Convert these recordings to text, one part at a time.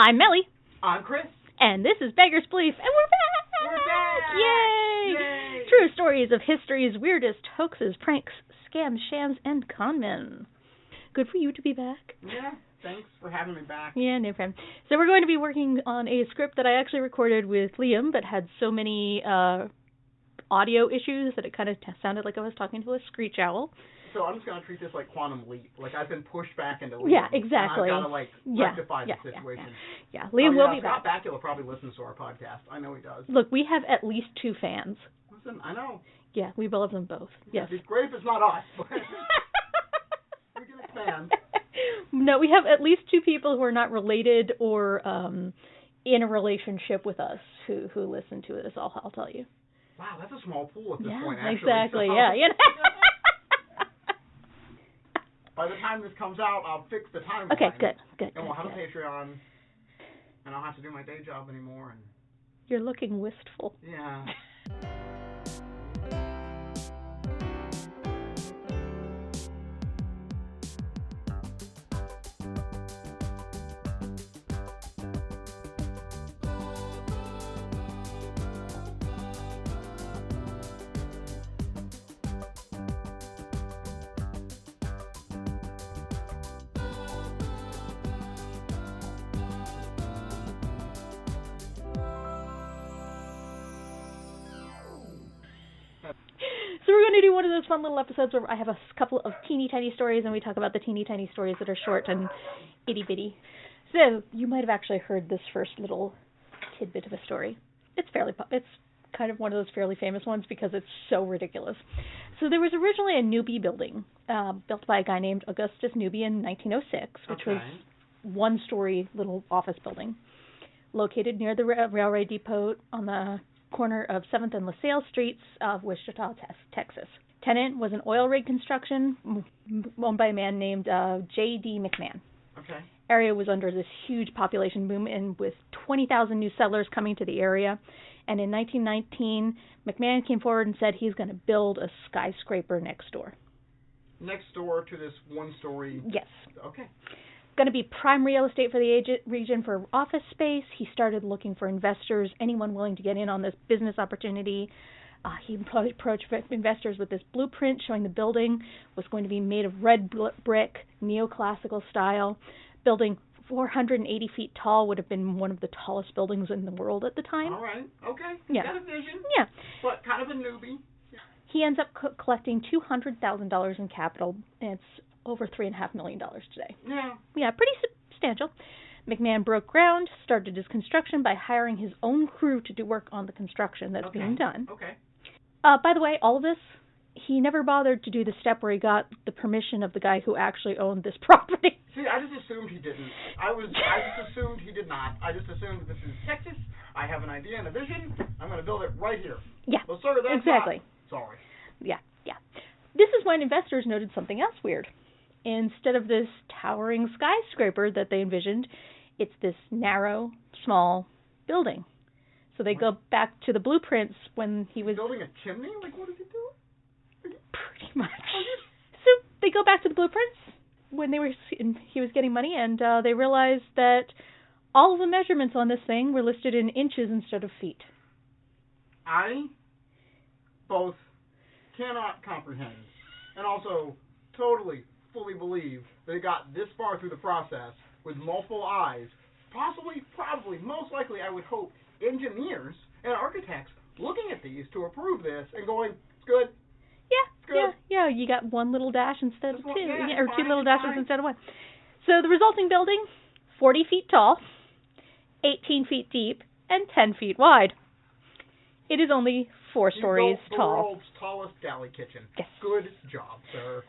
I'm Melly. I'm Chris. And this is Beggar's Belief, and we're back! We're back! Yay! Yay! True stories of history's weirdest hoaxes, pranks, scams, shams, and conmen. Good for you to be back. Yeah, thanks for having me back. Yeah, no problem. So we're going to be working on a script that I actually recorded with Liam, but had so many audio issues that it kind of sounded like I was talking to a screech owl. So I'm just going to treat this like Quantum Leap. Like I've been pushed back into Liam. Yeah, exactly. And I've got to rectify the situation. Yeah. Liam will be back. Scott Bakula probably listens to our podcast. I know he does. Look, we have at least 2 fans. Listen, I know. Yeah, we love them both. Yes. It's great if it's not us. We can expand. No, we have at least 2 people who are not related or in a relationship with us who listen to this. I'll tell you. Wow, that's a small pool at this point, actually. Exactly. So. Yeah. By the time this comes out, I'll fix the timeline. Okay, good. And we'll have a Patreon, and I'll have to do my day job anymore. And you're looking wistful. Yeah. So we're going to do one of those fun little episodes where I have a couple of teeny tiny stories and we talk about the teeny tiny stories that are short and itty bitty. So you might have actually heard this first little tidbit of a story. It's kind of one of those fairly famous ones because it's so ridiculous. So there was originally a Newby building built by a guy named Augustus Newby in 1906, which was one-story little office building located near the railway depot on the corner of 7th and LaSalle Streets of Wichita, Texas. Tenant was an oil rig construction owned by a man named J.D. McMahon. Okay. Area was under this huge population boom, and with 20,000 new settlers coming to the area. And in 1919, McMahon came forward and said he's going to build a skyscraper next door. Next door to this one-story? Yes. Okay. Going to be prime real estate for the region for office space. He started looking for investors, anyone willing to get in on this business opportunity. He approached investors with this blueprint showing the building was going to be made of red brick, neoclassical style. Building 480 feet tall, would have been one of the tallest buildings in the world at the time. All right. Okay. Yeah. Got a vision. Yeah. But kind of a newbie. Yeah. He ends up collecting $200,000 in capital, and it's over $3.5 million today. Yeah. Yeah, pretty substantial. McMahon broke ground, started his construction by hiring his own crew to do work on the construction that's being done. Okay. By the way, all of this, he never bothered to do the step where he got the permission of the guy who actually owned this property. See, I just assumed he didn't. I just assumed he did not. I just assumed this is Texas. I have an idea and a vision. I'm going to build it right here. Yeah. Well, sir, that's exactly. Not. Sorry. Yeah. This is when investors noted something else weird. Instead of this towering skyscraper that they envisioned, it's this narrow, small building. So they go back to the blueprints when he was building a chimney? Like, what did he do? Pretty much. So they go back to the blueprints when he was getting money, and they realized that all of the measurements on this thing were listed in inches instead of feet. I both cannot comprehend and also totally, fully believe that it got this far through the process with multiple eyes, possibly, probably, most likely, I would hope, engineers and architects looking at these to approve this and going, it's good. Yeah, you got one little dash instead of 2, or fine, 2 little dashes instead of 1. So the resulting building, 40 feet tall, 18 feet deep, and 10 feet wide. It is only 4 stories tall. The world's tallest galley kitchen. Yes. Good job, sir.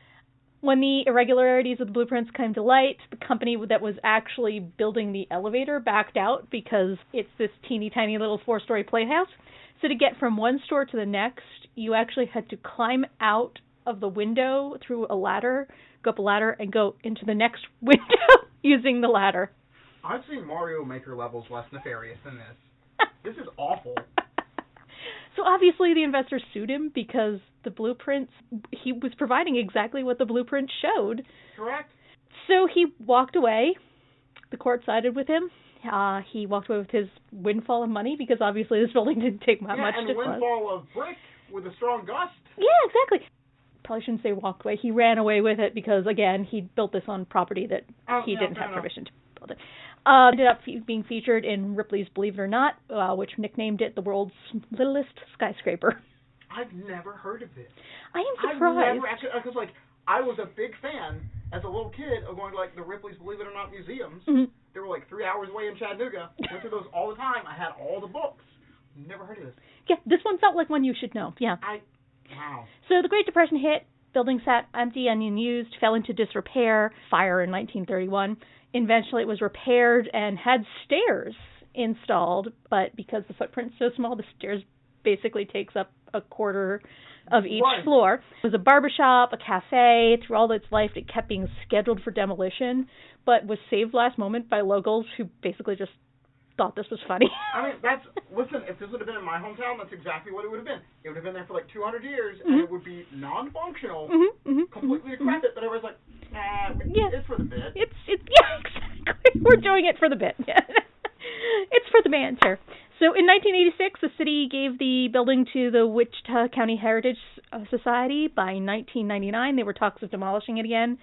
When the irregularities of the blueprints came to light, the company that was actually building the elevator backed out because it's this teeny tiny little 4-story playhouse. So to get from one store to the next, you actually had to climb out of the window through a ladder, go up a ladder, and go into the next window using the ladder. I've seen Mario Maker levels less nefarious than this. This is awful. So obviously the investors sued him because the blueprints, he was providing exactly what the blueprint showed. Correct. So he walked away, The court sided with him. He walked away with his windfall of money because obviously this building didn't take much to close. Yeah, and windfall of brick with a strong gust. Yeah, exactly. Probably shouldn't say walked away. He ran away with it because, again, he built this on property that he didn't have permission to build it. Ended up being featured in Ripley's Believe It or Not, which nicknamed it the world's littlest skyscraper. I've never heard of this. I am surprised. I've never actually, because I was a big fan as a little kid of going to the Ripley's Believe It or Not museums. Mm-hmm. They were 3 hours away in Chattanooga. Went to those all the time. I had all the books. Never heard of this. Yeah, this one felt like one you should know. Yeah. Wow. So the Great Depression hit. Building sat empty and unused, fell into disrepair, fire in 1931. Eventually it was repaired and had stairs installed, but because the footprint's so small, the stairs basically takes up a quarter of each floor. It was a barbershop, a cafe. Through all its life, it kept being scheduled for demolition, but was saved last moment by locals who basically just thought this was funny. I mean, listen, if this would have been in my hometown, that's exactly what it would have been. It would have been there for 200 years, and it would be non-functional, completely decrepit, but everyone's it's for the bit. Yeah, exactly. We're doing it for the bit. Yeah. It's for the banter. So in 1986, the city gave the building to the Wichita County Heritage Society. By 1999, there were talks of demolishing it again,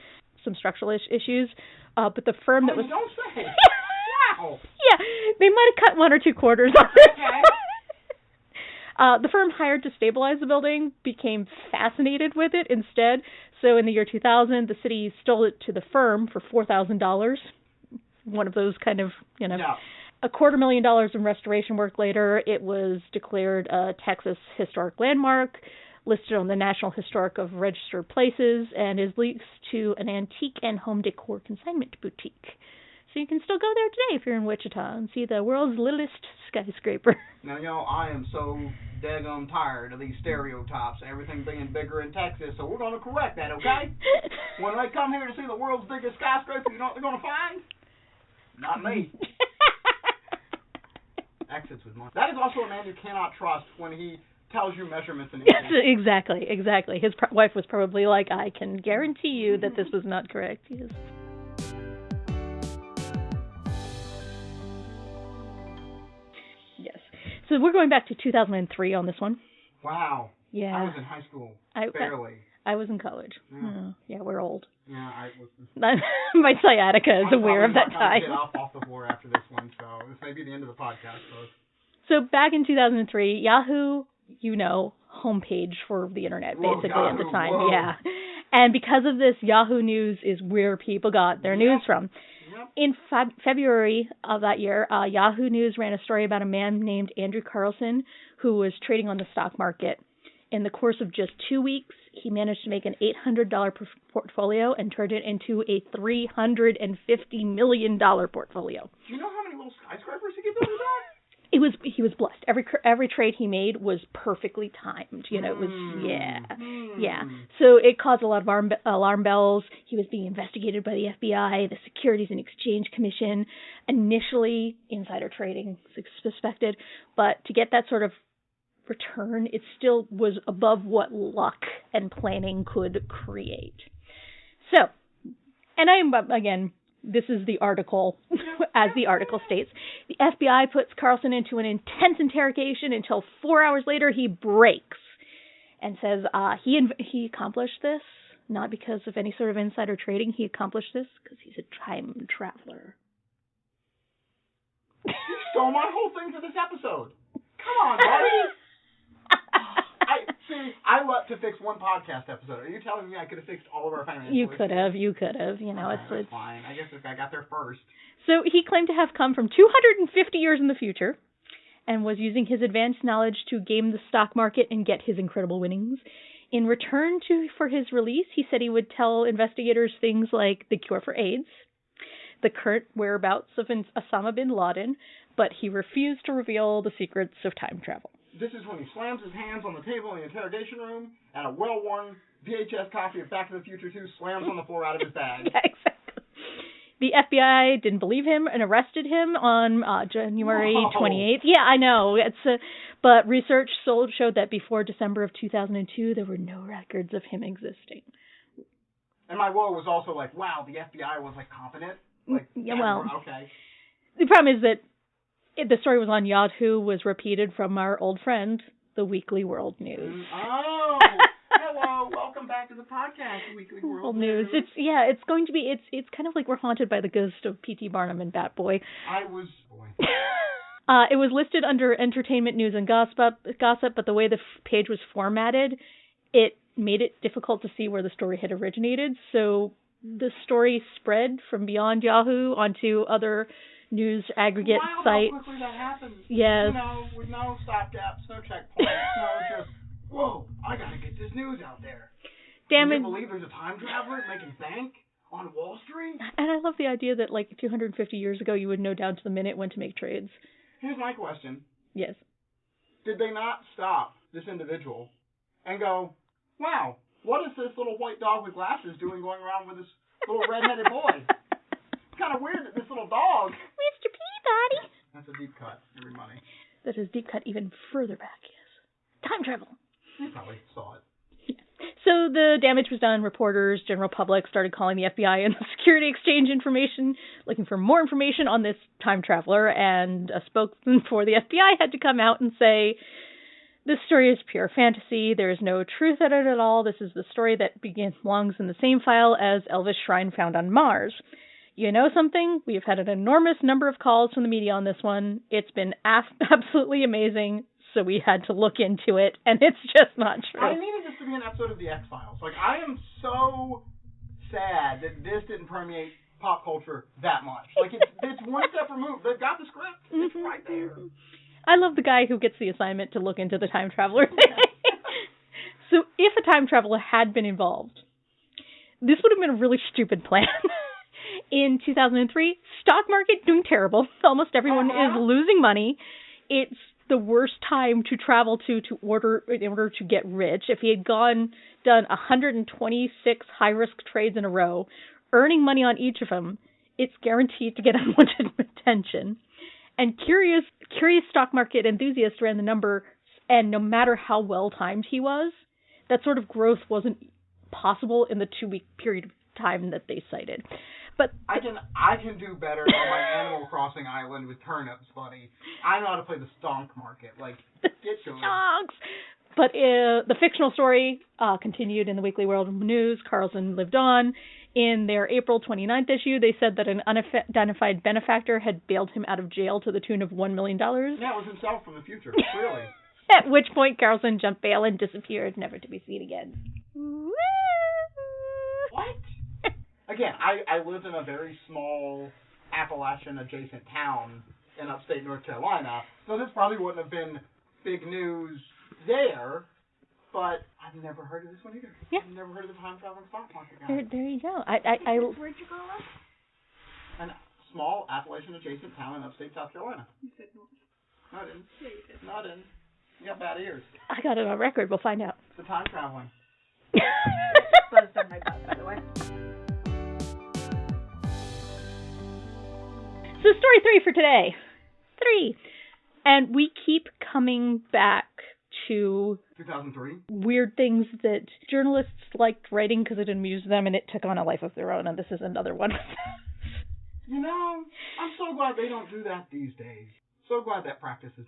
some structural issues, but the firm that was... Don't say! Wow. Yeah, they might have cut 1 or 2 quarters off it. Okay. The firm hired to stabilize the building became fascinated with it instead. So in the year 2000, the city stole it to the firm for $4,000. One of those kind of, Yeah. $250,000 in restoration work later, it was declared a Texas Historic Landmark, listed on the National Historic of Registered Places, and is leased to an antique and home decor consignment boutique. So you can still go there today if you're in Wichita and see the world's littlest skyscraper. Now, I am so daggum tired of these stereotypes, everything being bigger in Texas, so we're going to correct that, okay? When they come here to see the world's biggest skyscraper, you know what they're going to find? Not me. Exits with money. That is also a man you cannot trust when he tells you measurements and Yes, exactly. His wife was probably like, I can guarantee you that this was not correct. Yes. So we're going back to 2003 on this one. Wow. Yeah. I was in high school. Barely. I was in college. Yeah, we're old. Yeah, I was. My sciatica is aware of that time. I'm get off the floor after this one, so this may be the end of the podcast, folks. So back in 2003, Yahoo, homepage for the internet, basically, at the time. Whoa. Yeah. And because of this, Yahoo News is where people got their news from. In February of that year, Yahoo News ran a story about a man named Andrew Carlson who was trading on the stock market. In the course of just 2 weeks, he managed to make an $800 portfolio and turned it into a $350 million portfolio. Do you know how many little skyscrapers he could build with that? He was blessed. Every trade he made was perfectly timed. It was yeah. So it caused a lot of alarm bells. He was being investigated by the FBI, the Securities and Exchange Commission. Initially, insider trading suspected, but to get that sort of return, it still was above what luck and planning could create. So, and again, this is the article, as the article states. The FBI puts Carlson into an intense interrogation until 4 hours later he breaks and says he accomplished this not because of any sort of insider trading. He accomplished this because he's a time traveler. You stole my whole thing for this episode. Come on, buddy. I love to fix one podcast episode. Are you telling me I could have fixed all of our financial You could have. It's fine. I guess this guy got there first. So he claimed to have come from 250 years in the future and was using his advanced knowledge to game the stock market and get his incredible winnings. In return for his release, he said he would tell investigators things like the cure for AIDS, the current whereabouts of Osama bin Laden, but he refused to reveal the secrets of time travel. This is when he slams his hands on the table in the interrogation room, and a well-worn VHS copy of Back to the Future 2 slams on the floor out of his bag. Yeah, exactly. The FBI didn't believe him and arrested him on January 28th. Yeah, I know. But research showed that before December of 2002, there were no records of him existing. And my woe was also wow, the FBI was competent. Like, yeah, well, okay. the problem is that the story was on Yahoo, was repeated from our old friend, the Weekly World News. Oh, hello, welcome back to the podcast, Weekly World News. It's going to be, it's kind of like we're haunted by the ghost of P.T. Barnum and Batboy. It was listed under entertainment, news, and gossip, but the way the page was formatted, it made it difficult to see where the story had originated. So the story spread from beyond Yahoo onto other news aggregate sites. How quickly that happens. Yes. With no stopgaps, no checkpoints, no just, whoa, I gotta get this news out there. Damn it. Can you believe there's a time traveler making bank on Wall Street? And I love the idea that, like, 250 years ago, you would know down to the minute when to make trades. Here's my question. Yes. Did they not stop this individual and go, wow, what is this little white dog with glasses doing going around with this little redheaded boy? It's kind of weird that this little dog... Mr. Peabody! That's a deep cut, everybody. That is deep cut even further back, yes. Time travel. You probably saw it. So the damage was done. Reporters, general public started calling the FBI and the Security Exchange information, looking for more information on this time traveler, and a spokesman for the FBI had to come out and say, this story is pure fantasy. There is no truth in it at all. This is the story that belongs in the same file as Elvis Shrine Found on Mars. You know something? We've had an enormous number of calls from the media on this one. It's been absolutely amazing. So we had to look into it, and it's just not true. I needed this to be an episode of The X-Files. Like, I am so sad that this didn't permeate pop culture that much. Like, it's one step removed. They've got the script. It's right there. I love the guy who gets the assignment to look into the time traveler thing. So if a time traveler had been involved, this would have been a really stupid plan. In 2003, stock market doing terrible. Almost everyone is losing money. It's the worst time to travel in order to get rich. If he had done 126 high-risk trades in a row, earning money on each of them, it's guaranteed to get unwanted attention. And curious stock market enthusiasts ran the number, and no matter how well-timed he was, that sort of growth wasn't possible in the 2-week period of time that they cited. But I can do better on my Animal Crossing island with turnips, buddy. I know how to play the stonk market. Like, get to it. Stonks! But the fictional story continued in the Weekly World News. Carlson lived on. In their April 29th issue, they said that an unidentified benefactor had bailed him out of jail to the tune of $1 million. Yeah, it was himself from the future, really. At which point, Carlson jumped bail and disappeared, never to be seen again. What? Again, I lived in a very small Appalachian-adjacent town in upstate North Carolina, so this probably wouldn't have been big news there, but I've never heard of this one either. Yeah. I've never heard of the time-traveling stock market guy. There you go. Where'd you grow up? A small Appalachian-adjacent town in upstate South Carolina. You said north. No, I didn't. Yeah, you did. No, I didn't. You got bad ears. I got it on record. We'll find out. The time-traveling. Buzzed on my butt, by the way. So story 3 for today. 3. And we keep coming back to 2003. Weird things that journalists liked writing because it amused them and it took on a life of their own, and this is another one. You know, I'm so glad they don't do that these days. So glad that practice is...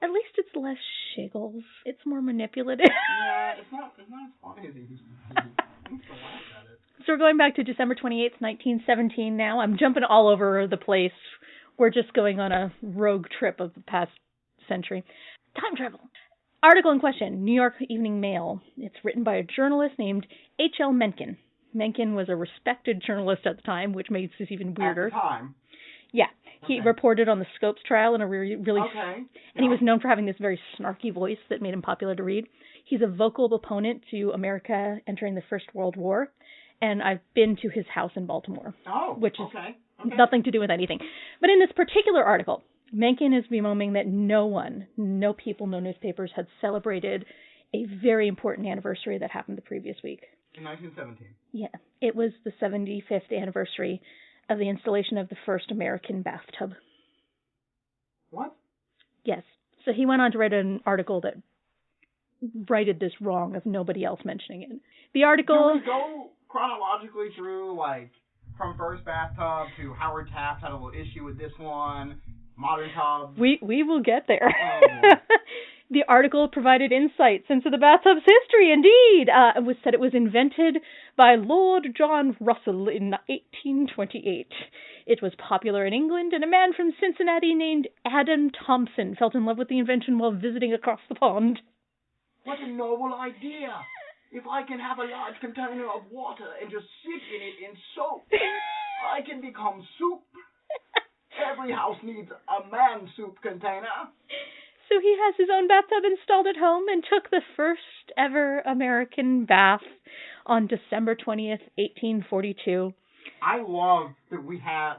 At least it's less shiggles. It's more manipulative. Yeah, it's not as funny as it used to be. I used to laugh at it. So we're going back to December 28th, 1917 now. I'm jumping all over the place. We're just going on a rogue trip of the past century. Time travel. Article in question, New York Evening Mail. It's written by a journalist named H.L. Mencken. Mencken was a respected journalist at the time, which makes this even weirder. At the time? Yeah. He reported on the Scopes trial in a really... Okay. And he was known for having this very snarky voice that made him popular to read. He's a vocal opponent to America entering the First World War. And I've been to his house in Baltimore. Oh, which is okay. Nothing to do with anything. But in this particular article, Mencken is bemoaning that no people, no newspapers had celebrated a very important anniversary that happened the previous week. In 1917. Yeah. It was the 75th anniversary of the installation of the first American bathtub. What? Yes. So he went on to write an article that righted this wrong of nobody else mentioning it. The article... Can we go chronologically through, like, from first bathtub to Howard Taft had a little issue with this one. Modern tubs. We will get there. Oh. The article provided insights into the bathtub's history, indeed. It was said it was invented by Lord John Russell in 1828. It was popular in England, and a man from Cincinnati named Adam Thompson fell in love with the invention while visiting across the pond. What a novel idea! If I can have a large container of water and just sit in it in soap, I can become soup. Every house needs a man soup container. So he has his own bathtub installed at home and took the first ever American bath on December 20th, 1842. I love that we have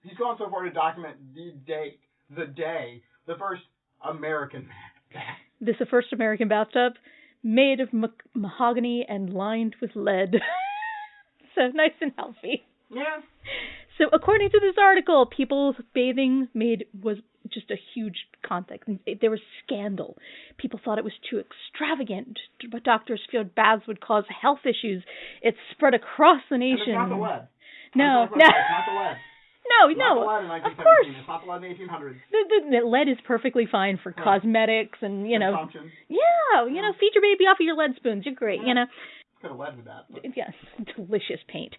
he's gone so far to document the day, the first American bath. This is the first American bathtub made of mahogany and lined with lead. So nice and healthy. Yeah. So according to this article, people's bathing was just a huge conflict. There was scandal. People thought it was too extravagant, but doctors feared baths would cause health issues. It spread across the nation. And it's not the lead. No. It's not the lead. No, it's not the lead in 1917. Of course. It's not the lead in 1800s. The lead is perfectly fine for cosmetics and, Consumption. Yeah, feed your baby off of your lead spoons. You're great, Could have led with that. But. Yes, delicious paint.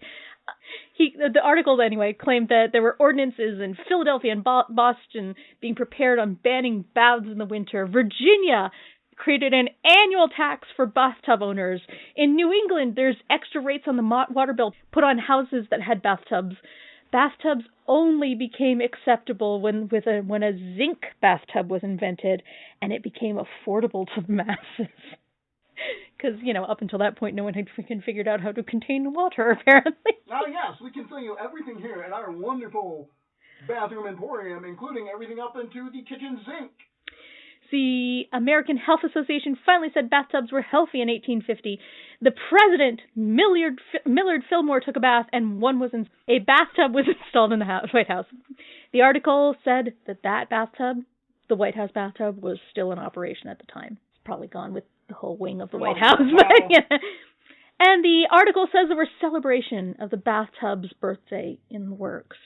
The article, anyway, claimed that there were ordinances in Philadelphia and Boston being prepared on banning baths in the winter. Virginia created an annual tax for bathtub owners. In New England, there's extra rates on the water bill put on houses that had bathtubs. Bathtubs only became acceptable when a zinc bathtub was invented, and it became affordable to the masses. Because, up until that point, no one had freaking figured out how to contain water, apparently. Oh, yes, we can tell you everything here in our wonderful bathroom emporium, including everything up into the kitchen sink. The American Health Association finally said bathtubs were healthy in 1850. The president, Millard Fillmore, took a bath, and a bathtub was installed in the White House. The article said that bathtub, the White House bathtub, was still in operation at the time. It's probably gone with the whole wing of the White House. But, yeah. And the article says there was celebration of the bathtub's birthday in the works.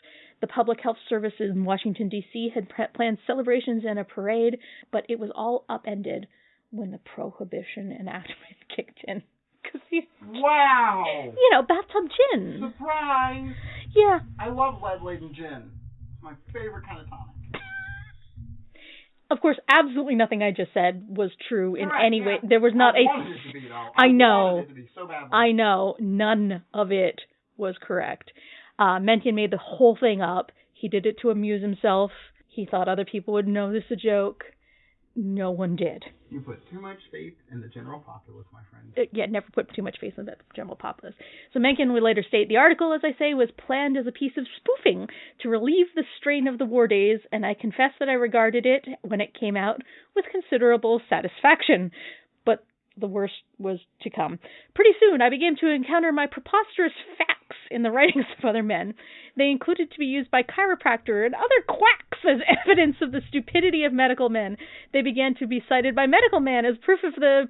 The Public Health Service in Washington, D.C. had planned celebrations and a parade, but it was all upended when the Prohibition enactment kicked in. Wow! Bathtub gin. Surprise! Yeah. I love lead-laden gin. It's my favorite kind of tonic. Of course, absolutely nothing I just said was true in any way. Yeah. There was not I wanted it to be, though. I know. Wanted it to be so badly. I know. None of it was correct. Mencken made the whole thing up. He did it to amuse himself. He thought other people would know this a joke. No one did. You put too much faith in the general populace, my friend. Never put too much faith in the general populace. So Mencken would later state, the article, as I say, was planned as a piece of spoofing to relieve the strain of the war days, and I confess that I regarded it, when it came out, with considerable satisfaction. But the worst was to come. Pretty soon, I began to encounter my preposterous facts in the writings of other men. They included to be used by chiropractor and other quacks as evidence of the stupidity of medical men. They began to be cited by medical men as proof of the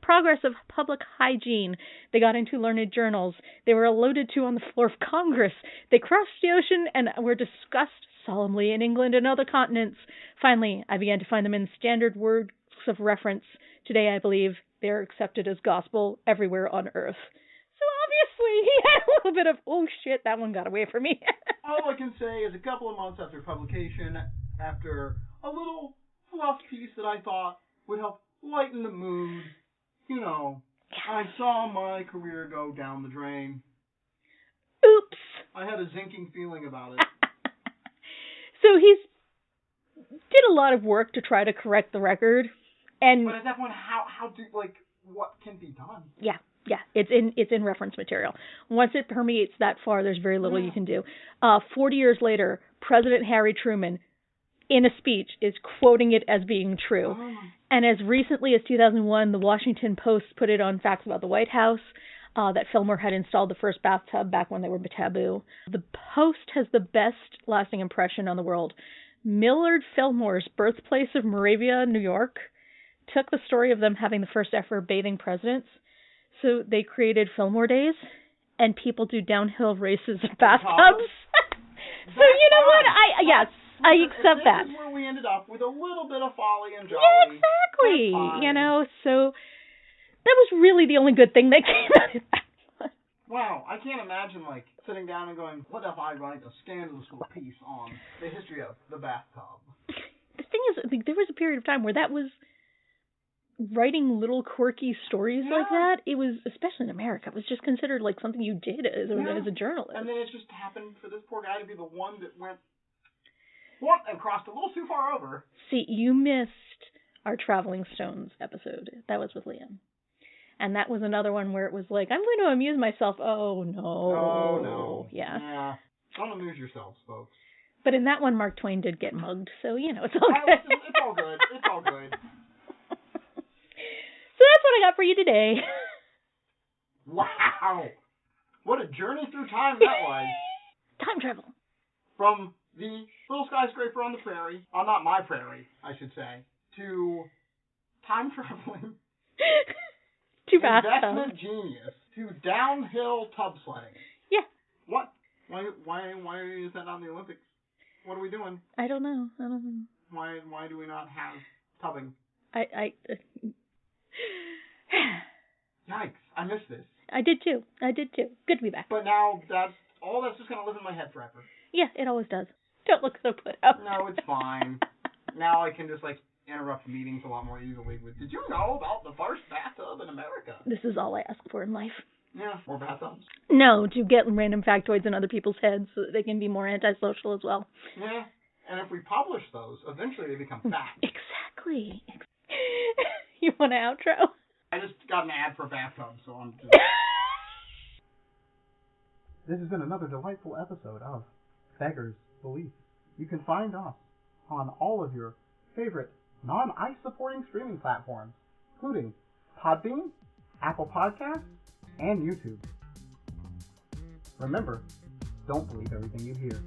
progress of public hygiene. They got into learned journals. They were alluded to on the floor of Congress. They crossed the ocean and were discussed solemnly in England and other continents. Finally, I began to find them in standard words of reference. Today, I believe, they are accepted as gospel everywhere on earth. So obviously, he had a little bit of, oh shit, that one got away from me. All I can say is a couple of months after publication, after a little fluff piece that I thought would help lighten the mood, I saw my career go down the drain. Oops. I had a zinking feeling about it. So he's did a lot of work to try to correct the record. But at that point, what can be done? Yeah, it's in reference material. Once it permeates that far, there's very little you can do. 40 years later, President Harry Truman, in a speech, is quoting it as being true. Oh. And as recently as 2001, the Washington Post put it on Facts About the White House that Fillmore had installed the first bathtub back when they were taboo. The Post has the best lasting impression on the world. Millard Fillmore's birthplace of Moravia, New York, took the story of them having the first ever bathing presidents. So they created Fillmore Days, and people do downhill races in bathtubs. So you know what? I accept that. This is where we ended up with a little bit of folly and jolly. Yeah, exactly. You know, so that was really the only good thing that came out of that. Wow, I can't imagine, like, sitting down and going, what if I write a scandalous little piece on the history of the bathtub? The thing is, I think there was a period of time where that was writing little quirky stories like that. It was, especially in America, it was just considered like something you did as a journalist. And then it just happened for this poor guy to be the one that went and crossed a little too far over. See, you missed our Traveling Stones episode. That was with Liam. And that was another one where it was like, I'm going to amuse myself. Oh, no. Oh, no. Yeah. Don't amuse yourselves, folks. But in that one, Mark Twain did get mugged, so, you know, it's all good. It's all good. It's all good. So that's what I got for you today. Wow. What a journey through time that was. Time travel. From the little skyscraper on the prairie, not my prairie, I should say, to time traveling. To bathtubs. Investment genius. To downhill tub sledding. Yeah. What? Why is that on the Olympics? What are we doing? I don't know. Why do we not have tubbing? Yikes, I missed this. I did too. Good to be back. But now that's just going to live in my head forever. Yeah, it always does. Don't look so put out. No, it's fine. Now I can just, like, interrupt meetings a lot more easily with, did you know about the first bathtub in America? This is all I ask for in life. Yeah, more bathtubs. No, to get random factoids in other people's heads so that they can be more antisocial as well. Yeah, and if we publish those, eventually they become fact. Exactly. You want an outro? I just got an ad for bathtubs, so I'm just... This has been another delightful episode of Beggars Belief. You can find us on all of your favorite non-ice supporting streaming platforms, including Podbean, Apple Podcasts, and YouTube. Remember, don't believe everything you hear.